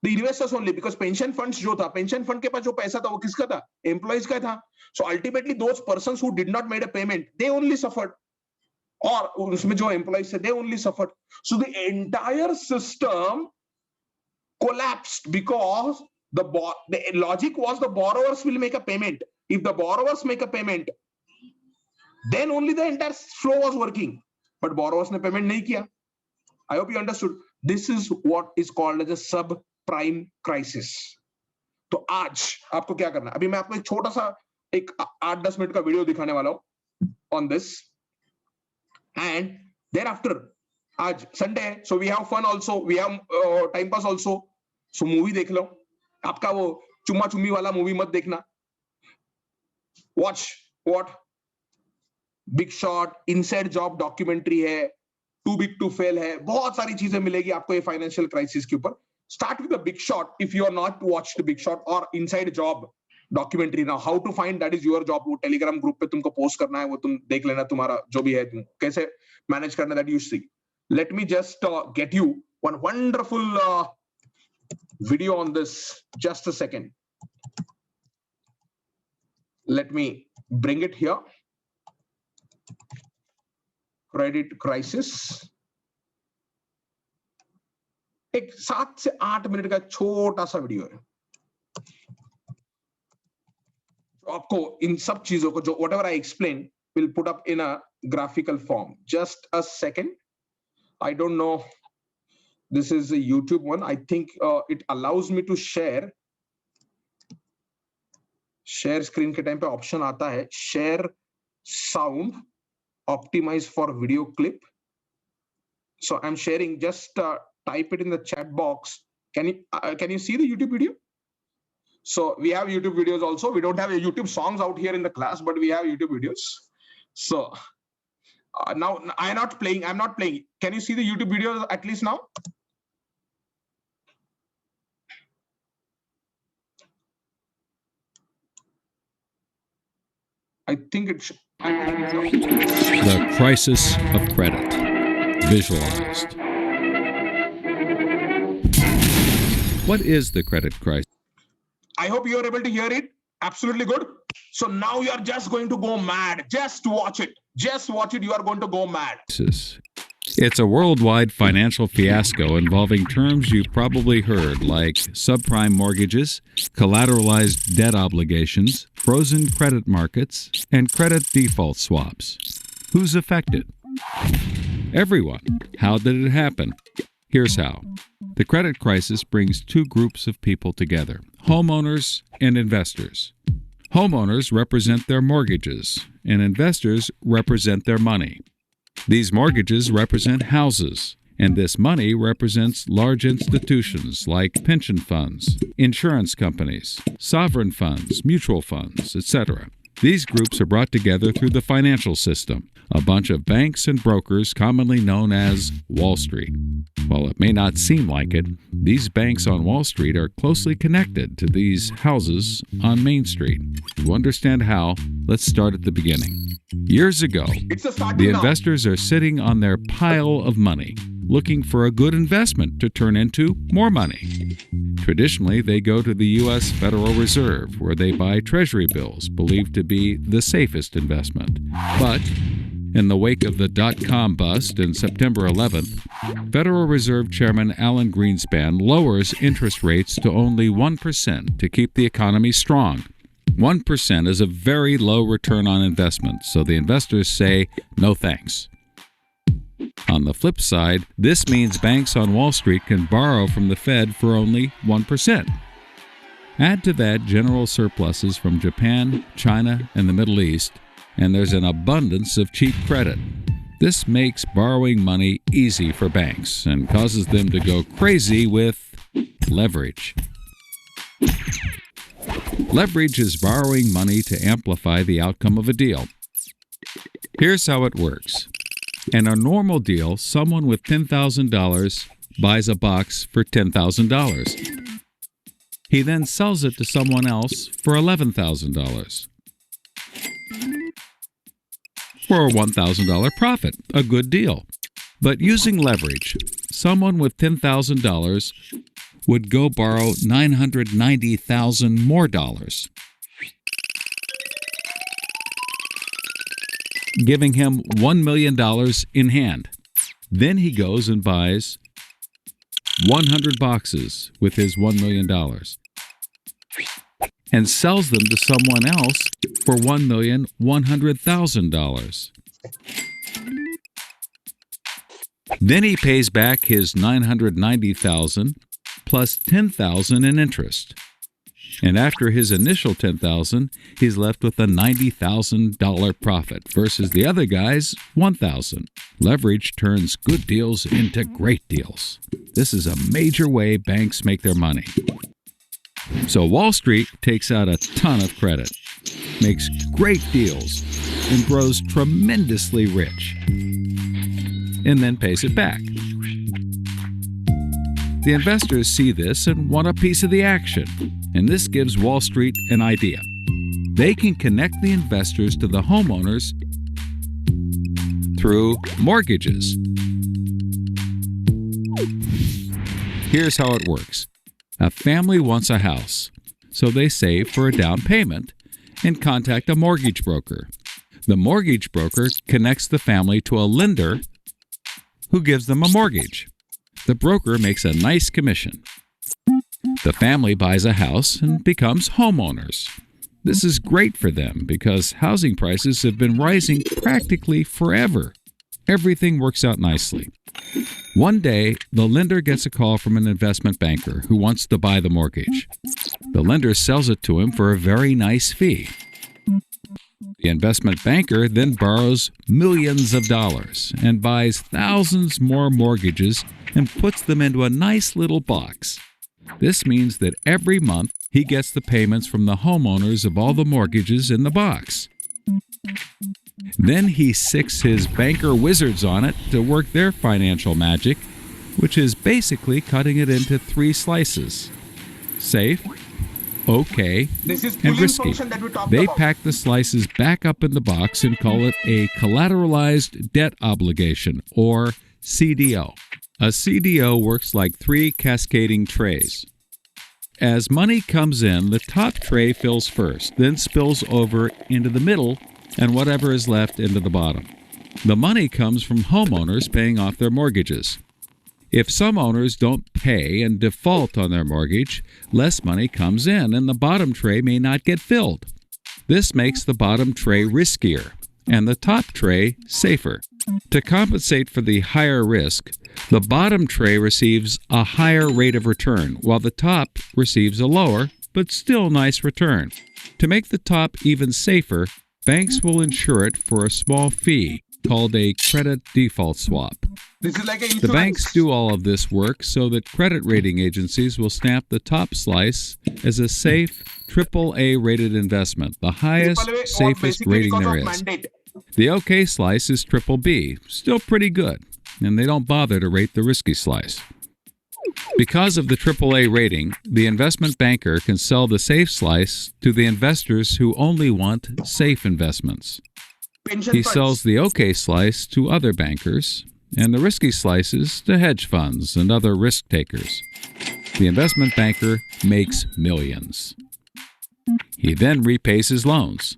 the investors only because pension funds जो था, pension fund के पास जो पैसा था वो किसका था? Employees का था. So ultimately those persons who did not make a payment, they only suffered. और उसमें जो employees थे, they only suffered. So the entire system collapsed because the logic was the borrowers will make a payment. If the borrowers make a payment, then only the entire flow was working. But borrowers ने payment नहीं किया. I hope you understood. This is what is called as a subprime crisis. तो आज आपको क्या करना है? अभी मैं आपको एक छोटा सा एक 8-10 मिनट का वीडियो दिखाने वाला हूं on this. And thereafter, आज Sunday है, so we have fun also, we have time pass also. So movie देख लो. आपका वो चुम्मा चुम्मी वाला मूवी मत देखना. Watch what? Big shot, inside Job documentary है, टू बिग टू फेल है, बहुत सारी चीजें मिलेगी आपको ये फाइनेंशियल क्राइसिस के ऊपर. Start with the Big Short if you are not watched Big Short or Inside Job documentary. Now how to find, that is your job. वो टेलीग्राम ग्रुप पे तुमको पोस्ट करना है, वो तुम देख लेना, तुम्हारा जो भी है तुम कैसे मैनेज करना, that you see. Let me just get you one wonderful video on this. Just a second, let me bring it here. Credit crisis. एक 7 से 8 मिनट का छोटा सा वीडियो है जो आपको इन सब चीजों को जो whatever I explain will put up in a graphical form. Just a second. I don't know. This is a YouTube one. I think it allows me to share. Share screen के time पे option आता है share sound optimize for video clip. So I'm sharing. Just type it in the chat box. Can you see the YouTube video? So we have YouTube videos also. We don't have a YouTube songs out here in the class, but we have YouTube videos. So now I'm not playing. Can you see the YouTube videos at least now? I think it should. The crisis of credit, visualized. What is the credit crisis? I hope you are able to hear it. Absolutely good. So now you are just going to go mad. Just watch it. Just watch it. You are going to go mad. It's a worldwide financial fiasco involving terms you've probably heard like subprime mortgages, collateralized debt obligations, frozen credit markets, and credit default swaps. Who's affected? Everyone. How did it happen? Here's how. The credit crisis brings two groups of people together, homeowners and investors. Homeowners represent their mortgages, and investors represent their money. These mortgages represent houses, and this money represents large institutions like pension funds, insurance companies, sovereign funds, mutual funds, etc. These groups are brought together through the financial system, a bunch of banks and brokers commonly known as Wall Street. While it may not seem like it, these banks on Wall Street are closely connected to these houses on Main Street. To understand how, let's start at the beginning. Years ago, the investors are sitting on their pile of money, looking for a good investment to turn into more money. Traditionally, they go to the U.S. Federal Reserve, where they buy Treasury bills, believed to be the safest investment. But in the wake of the dot-com bust in September 11th, Federal Reserve Chairman Alan Greenspan lowers interest rates to only 1% to keep the economy strong. 1% is a very low return on investment, so the investors say, no thanks. On the flip side, this means banks on Wall Street can borrow from the Fed for only 1%. Add to that general surpluses from Japan, China, and the Middle East, and there's an abundance of cheap credit. This makes borrowing money easy for banks and causes them to go crazy with leverage. Leverage is borrowing money to amplify the outcome of a deal. Here's how it works. In a normal deal, someone with $10,000 buys a box for $10,000. He then sells it to someone else for $11,000. For a $1,000 profit, a good deal. But using leverage, someone with $10,000 would go borrow $990,000 more dollars, giving him $1 million in hand. Then he goes and buys 100 boxes with his $1 million and sells them to someone else for $1,100,000. Then he pays back his $990,000 plus $10,000 in interest. And after his initial $10,000, he's left with a $90,000 profit versus the other guy's $1,000. Leverage turns good deals into great deals. This is a major way banks make their money. So Wall Street takes out a ton of credit, makes great deals, and grows tremendously rich, and then pays it back. The investors see this and want a piece of the action, and this gives Wall Street an idea. They can connect the investors to the homeowners through mortgages. Here's how it works. A family wants a house, so they save for a down payment and contact a mortgage broker. The mortgage broker connects the family to a lender who gives them a mortgage. the broker makes a nice commission. The family buys a house and becomes homeowners. This is great for them because housing prices have been rising practically forever. Everything works out nicely. One day, the lender gets a call from an investment banker who wants to buy the mortgage. The lender sells it to him for a very nice fee. The investment banker then borrows millions of dollars and buys thousands more mortgages and puts them into a nice little box. This means that every month he gets the payments from the homeowners of all the mortgages in the box. Then he sicks his banker wizards on it to work their financial magic, which is basically cutting it into 3 slices: safe, okay, This is and pooling risky. function that we talked They about. pack the slices back up in the box and call it a collateralized debt obligation, or CDO. A CDO works like 3 cascading trays. As money comes in, the top tray fills first, then spills over into the middle, and whatever is left into the bottom. The money comes from homeowners paying off their mortgages. If some owners don't pay and default on their mortgage, less money comes in and the bottom tray may not get filled. This makes the bottom tray riskier and the top tray safer. To compensate for the higher risk, the bottom tray receives a higher rate of return, while the top receives a lower, but still nice return. To make the top even safer, banks will insure it for a small fee called a credit default swap. This is like a The insurance. banks do all of this work so that credit rating agencies will stamp the top slice as a safe, AAA rated investment, the highest, People, safest basically rating because there of is. mandate. The OK slice is BBB, still pretty good, and they don't bother to rate the risky slice. Because of the AAA rating, the investment banker can sell the safe slice to the investors who only want safe investments. Pension He funds. sells the OK slice to other bankers, and the risky slices to hedge funds and other risk takers. The investment banker makes millions. He then repays his loans.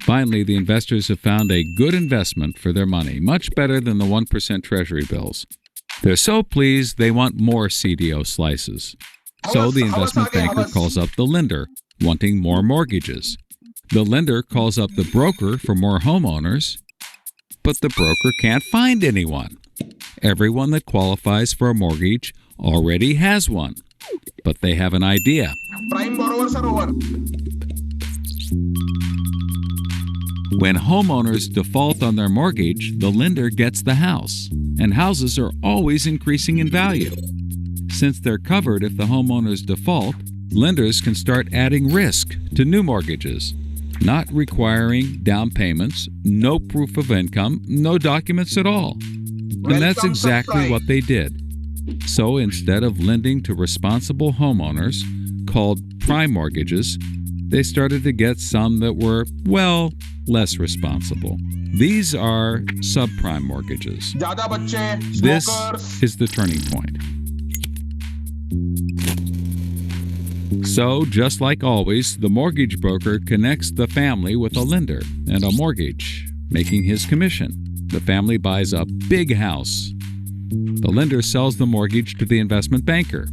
Finally, the investors have found a good investment for their money, much better than the 1% Treasury bills. They're so pleased they want more CDO slices. So the investment banker calls up the lender, wanting more mortgages. The lender calls up the broker for more homeowners, but the broker can't find anyone. Everyone that qualifies for a mortgage already has one, but they have an idea. Prime borrowers are over. When homeowners default on their mortgage, the lender gets the house, and houses are always increasing in value. Since they're covered if the homeowners default, lenders can start adding risk to new mortgages, not requiring down payments, no proof of income, no documents at all. And that's Welcome, exactly supply. what they did. So instead of lending to responsible homeowners, called prime mortgages, they started to get some that were, well, less responsible. These are subprime mortgages. Jada bacche, This smokers. is the turning point. So, just like always, the mortgage broker connects the family with a lender and a mortgage, making his commission. The family buys a big house. The lender sells the mortgage to the investment banker,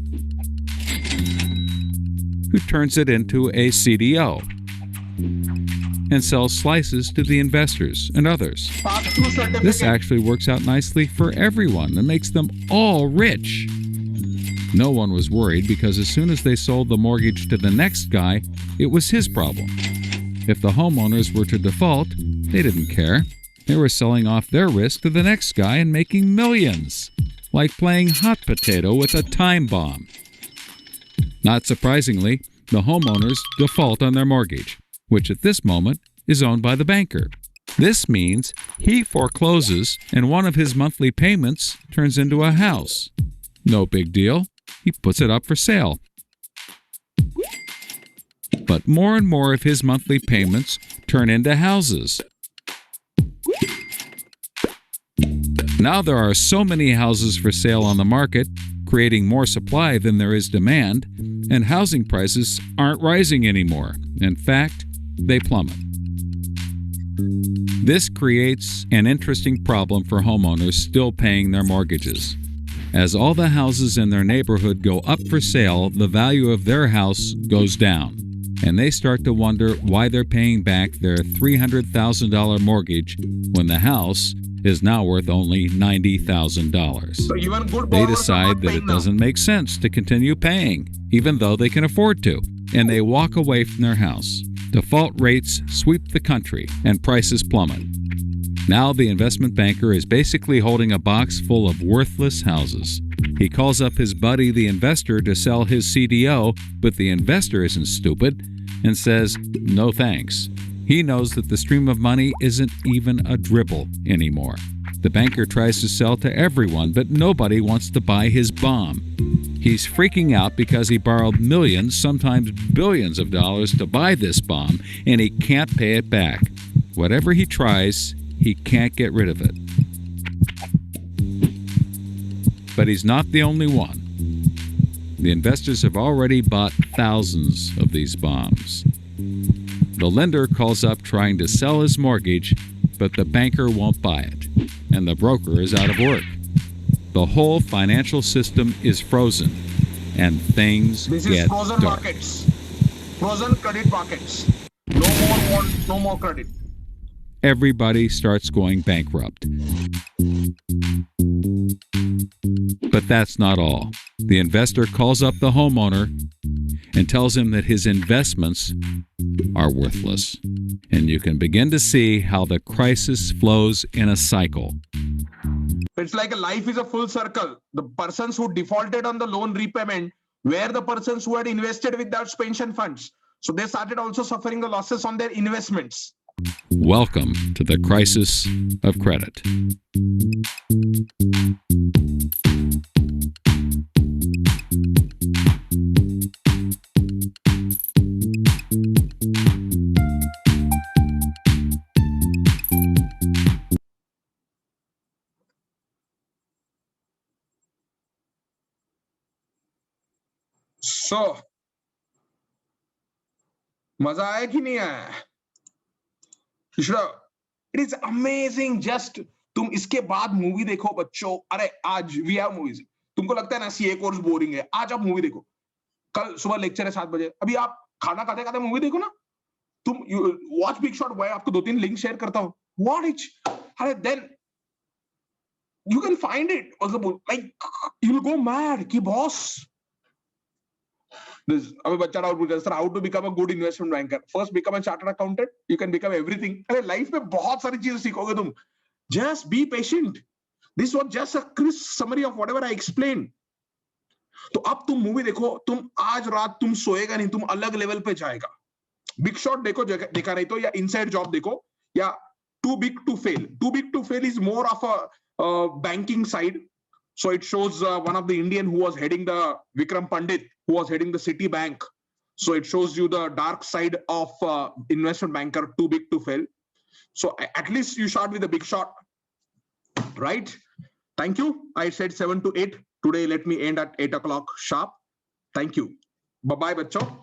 who turns it into a CDO and sells slices to the investors and others. Pass-through certificate. This actually works out nicely for everyone and makes them all rich. No one was worried because as soon as they sold the mortgage to the next guy, it was his problem. If the homeowners were to default, they didn't care. They were selling off their risk to the next guy and making millions, like playing hot potato with a time bomb. Not surprisingly, the homeowners default on their mortgage, which at this moment is owned by the banker. This means he forecloses and one of his monthly payments turns into a house. No big deal. He puts it up for sale. But more and more of his monthly payments turn into houses. Now there are so many houses for sale on the market, creating more supply than there is demand, and housing prices aren't rising anymore. In fact, they plummet. This creates an interesting problem for homeowners still paying their mortgages. As all the houses in their neighborhood go up for sale, the value of their house goes down, and they start to wonder why they're paying back their $300,000 mortgage when the house is now worth only $90,000. So even good They borrowers are decide not that paying it now. doesn't make sense to continue paying, even though they can afford to, and they walk away from their house. Default rates sweep the country, and prices plummet. Now the investment banker is basically holding a box full of worthless houses. He calls up his buddy, the investor, to sell his CDO, but the investor isn't stupid and says, no thanks. He knows that the stream of money isn't even a dribble anymore. The banker tries to sell to everyone, but nobody wants to buy his bomb. He's freaking out because he borrowed millions, sometimes billions of dollars to buy this bomb, and he can't pay it back. Whatever he tries, he can't get rid of it. But he's not the only one. The investors have already bought thousands of these bombs. The lender calls up trying to sell his mortgage, but the banker won't buy it, and the broker is out of work. The whole financial system is frozen, and things This is get frozen dark. markets. Frozen credit markets. No more credit. Everybody starts going bankrupt. But that's not all. The investor calls up the homeowner and tells him that his investments are worthless. And you can begin to see how the crisis flows in a cycle. It's like a life is a full circle. The persons who defaulted on the loan repayment were the persons who had invested with those pension funds. So they started also suffering the losses on their investments. Welcome to the crisis of credit. So, मजा आया कि नहीं आया? It is amazing. Just तुम इसके बाद movie देखो बच्चों. अरे आज we have movies. तुमको लगता है ना सीए कोर्स बोरिंग है, आज आप मूवी देखो. कल सुबह लेक्चर है 7 बजे. अभी आप खाना खाते खाते मूवी देखो ना. तुम वॉच बिग शॉट. मैं आपको 2-3 लिंक शेयर करता हूँ. What it? अरे then you can find it. मतलब like you'll go mad कि boss. This अभी बच्चा डाउट पूछ रहा है, how to become a good investment banker. First become a chartered accountant. You can become everything. अरे लाइफ में बहुत सारी चीजें सीखोगे तुम. Just be patient. This was just a crisp summary of whatever I explained. तो अब तुम मूवी देखो. तुम आज रात तुम सोएगा नहीं. तुम अलग लेवल पे जाएगा. बिग शॉट देखो, देखा नहीं तो, या इनसाइड जॉब देखो, या too big to fail. Too big to fail is more of a banking side. So it shows one of the Indian who was heading the Vikram Pandit, who was heading the Citibank. So it shows you the dark side of investment banker, too big to fail. So at least you start with a big shot, right? Thank you. I said 7 to 8. Today, let me end at 8 o'clock sharp. Thank you. Bye-bye, bachcho.